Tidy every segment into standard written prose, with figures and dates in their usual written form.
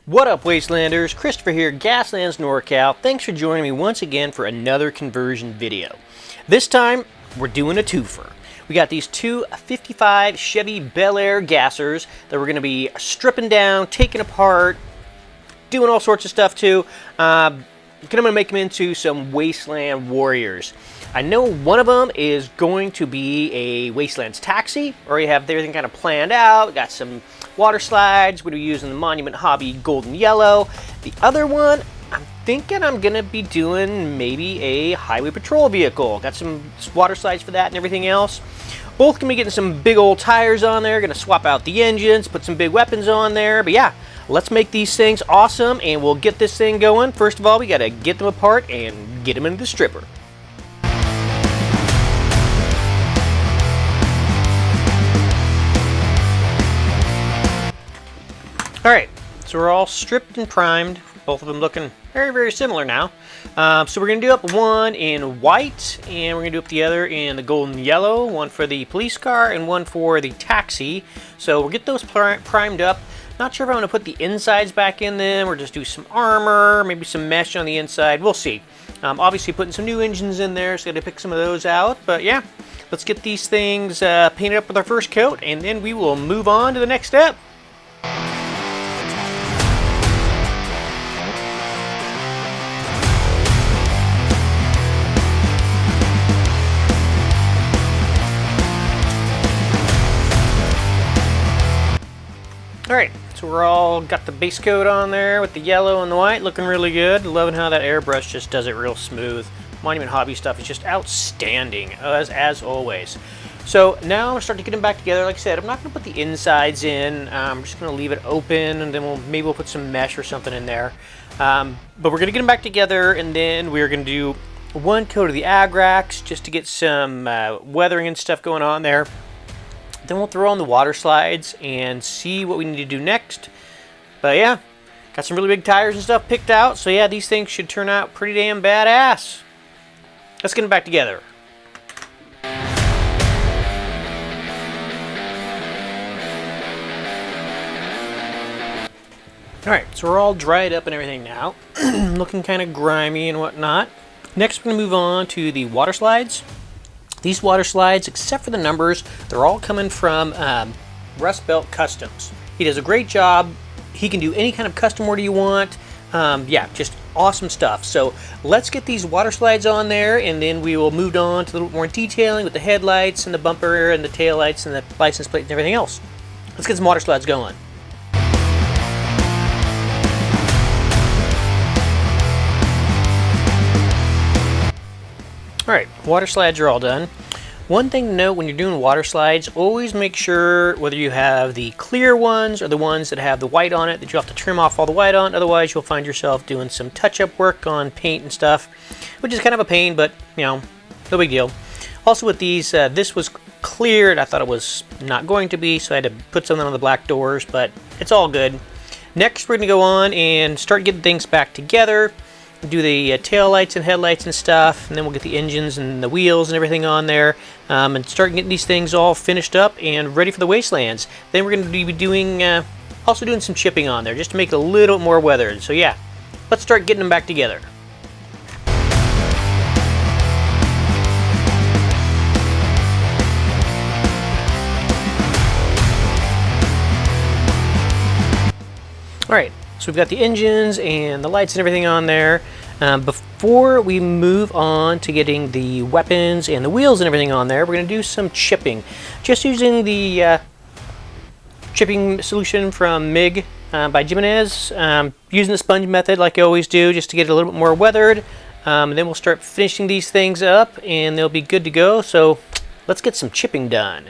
What up, Wastelanders? Christopher here, Gaslands NorCal. Thanks for joining me once again for another conversion video. This time, we're doing a twofer. We got these two 55 Chevy Bel Air Gassers that we're going to be stripping down, taking apart, doing all sorts of stuff too. I'm going to make them into some Wasteland warriors. I know one of them is going to be a Wastelands taxi, or you have everything kind of planned out. Got some water slides. We're using the Monument Hobby golden yellow. The other one, I'm thinking I'm going to be doing maybe a highway patrol vehicle. Got some water slides for that and everything else. Both going to be getting some big old tires on there. Going to swap out the engines, put some big weapons on there. But yeah, let's make these things awesome and we'll get this thing going. First of all, we got to get them apart and get them into the stripper. Alright, so we're all stripped and primed, both of them looking very, very similar now. So we're going to do up one in white, and we're going to do up the other in the golden yellow, one for the police car and one for the taxi. So we'll get those primed up. Not sure if I'm going to put the insides back in them or just do some armor, maybe some mesh on the inside. We'll see. Obviously putting some new engines in there, so got to pick some of those out. But yeah, let's get these things painted up with our first coat, and then we will move on to the next step. Alright, so we're all got the base coat on there with the yellow and the white, looking really good. Loving how that airbrush just does it real smooth. Monument Hobby stuff is just outstanding, as always. So now I'm going to start to get them back together. Like I said, I'm not going to put the insides in. I'm just going to leave it open, and then maybe we'll put some mesh or something in there. But we're going to get them back together, and then we're going to do one coat of the Agrax just to get some weathering and stuff going on there. Then we'll throw on the water slides and see what we need to do next. But yeah, got some really big tires and stuff picked out. So yeah, these things should turn out pretty damn badass. Let's get them back together. Alright, so we're all dried up and everything now. Looking kind of grimy and whatnot. Next we're going to move on to the water slides. These water slides, except for the numbers, they're all coming from Rust Belt Customs. He does a great job. He can do any kind of custom order you want. Yeah, just awesome stuff. So let's get these water slides on there, and then we will move on to a little more detailing with the headlights and the bumper and the tail lights and the license plate and everything else. Let's get some water slides going. Alright, water slides are all done. One thing to note when you're doing water slides, always make sure whether you have the clear ones or the ones that have the white on it that you have to trim off all the white on, otherwise you'll find yourself doing some touch-up work on paint and stuff, which is kind of a pain, but you know, no big deal. Also with these, this was cleared. I thought it was not going to be, so I had to put something on the black doors, but it's all good. Next we're going to go on and start getting things back together. Do the tail lights and headlights and stuff, and then we'll get the engines and the wheels and everything on there, and start getting these things all finished up and ready for the Wastelands. Then we're going to be doing also doing some chipping on there just to make it a little more weathered. So yeah, let's start getting them back together. Alright, so we've got the engines and the lights and everything on there. Before we move on to getting the weapons and the wheels and everything on there, we're going to do some chipping. Just using the chipping solution from MIG by Jiminez. Using the sponge method like I always do, just to get it a little bit more weathered. And then we'll start finishing these things up and they'll be good to go. So let's get some chipping done.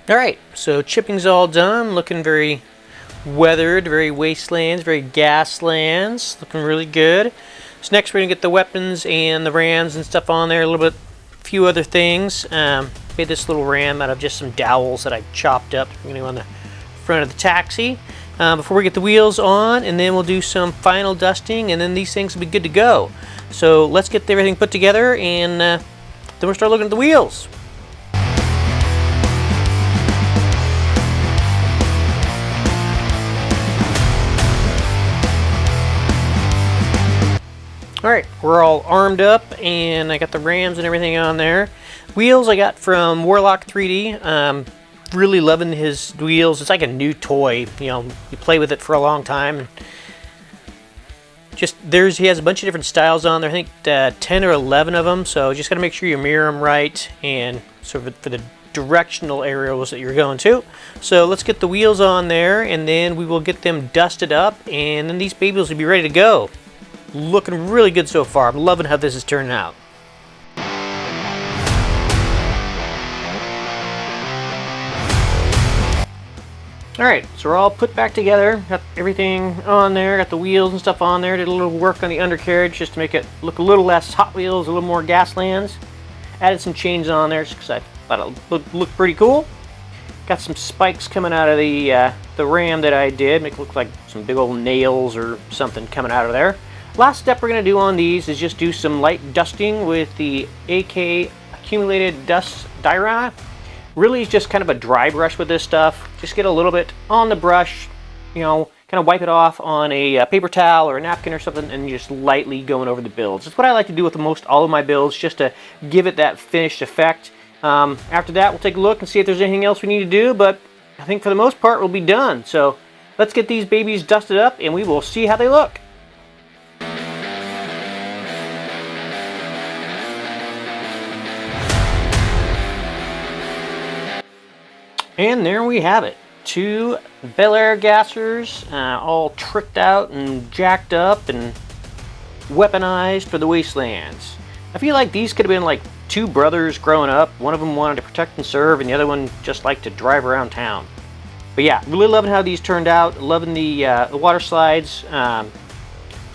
Alright, so chipping's all done, looking very weathered, very Wastelands, very Gaslands, looking really good. So next we're going to get the weapons and the rams and stuff on there, a little bit, a few other things. Made this little ram out of just some dowels that I chopped up on the front of the taxi. before we get the wheels on, and then we'll do some final dusting, and then these things will be good to go. So let's get everything put together, and then we'll start looking at the wheels. Alright, we're all armed up, and I got the rams and everything on there. Wheels I got from Warlock 3D. Really loving his wheels. It's like a new toy. You know, you play with it for a long time. And he has a bunch of different styles on there. I think 10 or 11 of them. So just got to make sure you mirror them right, and sort of for the directional areas that you're going to. So let's get the wheels on there, and then we will get them dusted up, and then these babies will be ready to go. Looking really good so far. I'm loving how this is turning out. Alright, so we're all put back together. Got everything on there, got the wheels and stuff on there. Did a little work on the undercarriage just to make it look a little less Hot Wheels, a little more Gaslands. Added some chains on there just because I thought it looked pretty cool. Got some spikes coming out of the ram that I did. Make it look like some big old nails or something coming out of there. Last step we're going to do on these is just do some light dusting with the AK Accumulated Dust Dye Rod. Really it's just kind of a dry brush with this stuff. Just get a little bit on the brush, you know, kind of wipe it off on a paper towel or a napkin or something, and just lightly going over the builds. That's what I like to do with most all of my builds, just to give it that finished effect. After that, we'll take a look and see if there's anything else we need to do, but I think for the most part we'll be done. So let's get these babies dusted up, and we will see how they look. And there we have it. 2 Bel Air Gassers, all tricked out and jacked up and weaponized for the Wastelands. I feel like these could have been like 2 brothers growing up. One of them wanted to protect and serve, and the other one just liked to drive around town. But yeah, really loving how these turned out. Loving the water slides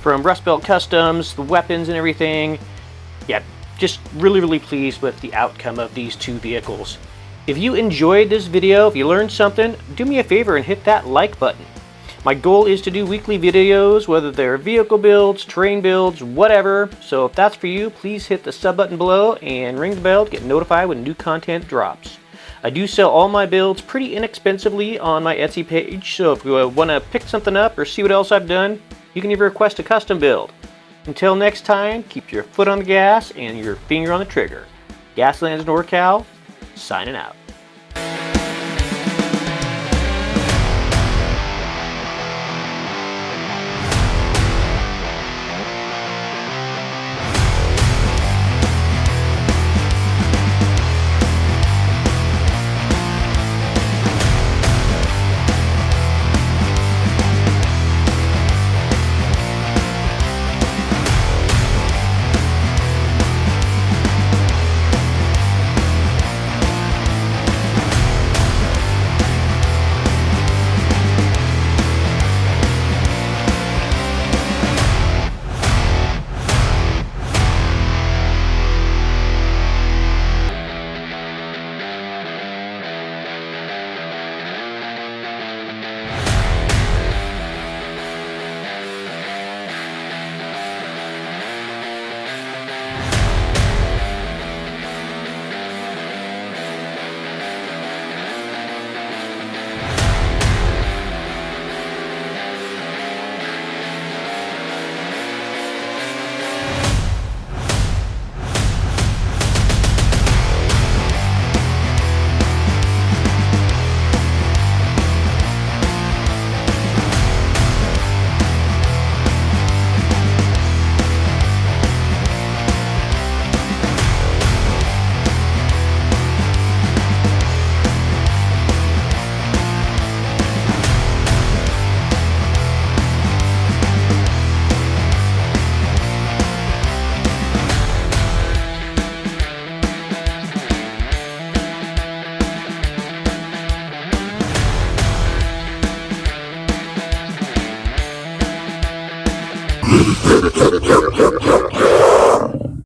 from Rust Belt Customs, the weapons and everything. Yeah, just really pleased with the outcome of these 2 vehicles. If you enjoyed this video, if you learned something, do me a favor and hit that like button. My goal is to do weekly videos, whether they're vehicle builds, terrain builds, whatever. So if that's for you, please hit the sub button below and ring the bell to get notified when new content drops. I do sell all my builds pretty inexpensively on my Etsy page, so if you want to pick something up or see what else I've done, you can even request a custom build. Until next time, keep your foot on the gas and your finger on the trigger. Gaslands NorCal, signing out. Thank you.